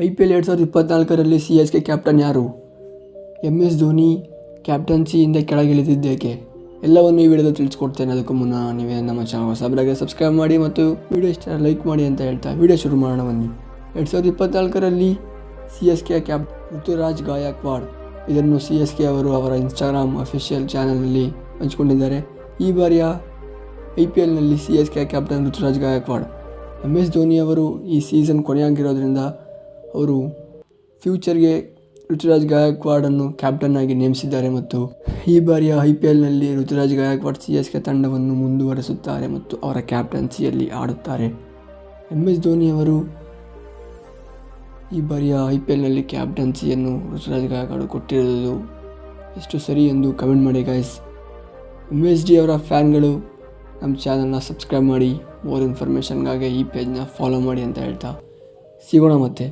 IPL 2024ರಲ್ಲಿ CSK captain ಯಾರು? MS Dhoni ಕ್ಯಾಪ್ಟನ್ಸಿಯಿಂದ ಕೆಳಗಿಳಿದಿದ್ದೇಕೆ? ಎಲ್ಲವನ್ನು ಈ ವಿಡಿಯೋದಲ್ಲಿ ತಿಳಿಸ್ಕೊಡ್ತೇನೆ. ಅದಕ್ಕೂ ಮುನ್ನ ನೀವೇ ನಮ್ಮ ಚಾನಲ್ ಹೊಸಬರಾಗಿ ಸಬ್ಸ್ಕ್ರೈಬ್ ಮಾಡಿ ಮತ್ತು ವಿಡಿಯೋ ಇಷ್ಟ ಲೈಕ್ ಮಾಡಿ ಅಂತ ಹೇಳ್ತಾ ವಿಡಿಯೋ ಶುರು ಮಾಡೋಣ ಬನ್ನಿ. 2024ರಲ್ಲಿ CSK ಕ್ಯಾಪ್ಟನ್ ಋತುರಾಜ್ ಗಾಯಕ್ವಾಡ್. ಇದನ್ನು CSK ಅವರು ಅವರ ಇನ್ಸ್ಟಾಗ್ರಾಮ್ ಅಫಿಷಿಯಲ್ ಚಾನಲ್ನಲ್ಲಿ ಹಂಚಿಕೊಂಡಿದ್ದಾರೆ. ಈ ಬಾರಿಯ IPLನಲ್ಲಿ CSK captain Ruturaj Gaikwad. MS Dhoni ಅವರು ಈ ಸೀಸನ್ ಕೊನೆಯಾಗಿರೋದ್ರಿಂದ ಅವರು ಫ್ಯೂಚರ್ಗೆ ಋತುರಾಜ್ ಗಾಯಕ್ವಾಡನ್ನು ಕ್ಯಾಪ್ಟನ್ ಆಗಿ ನೇಮಿಸಿದ್ದಾರೆ ಮತ್ತು ಈ ಬಾರಿಯ IPLನಲ್ಲಿ ಋತುರಾಜ್ ಗಾಯಕ್ವಾಡ್ CSK ತಂಡವನ್ನು ಮುಂದುವರಿಸುತ್ತಾರೆ ಮತ್ತು ಅವರ ಕ್ಯಾಪ್ಟನ್ಸಿಯಲ್ಲಿ ಆಡುತ್ತಾರೆ. MS ಧೋನಿ ಅವರು ಈ ಬಾರಿಯ IPLನಲ್ಲಿ ಕ್ಯಾಪ್ಟನ್ಸಿಯನ್ನು ಋತುರಾಜ್ ಗಾಯಕ್ವಾಡ್ ಕೊಟ್ಟಿರುವುದು ಎಷ್ಟು ಸರಿ ಎಂದು ಕಮೆಂಟ್ ಮಾಡಿ ಗೈಸ್. MSD ಅವರ ಫ್ಯಾನ್ಗಳು ನಮ್ಮ ಚಾನಲ್ನ ಸಬ್ಸ್ಕ್ರೈಬ್ ಮಾಡಿ, ಮೋರ್ ಇನ್ಫಾರ್ಮೇಷನ್ಗಾಗಿ ಈ ಪೇಜ್ನ ಫಾಲೋ ಮಾಡಿ ಅಂತ ಹೇಳ್ತಾ ಸಿಗೋಣ ಮತ್ತೆ.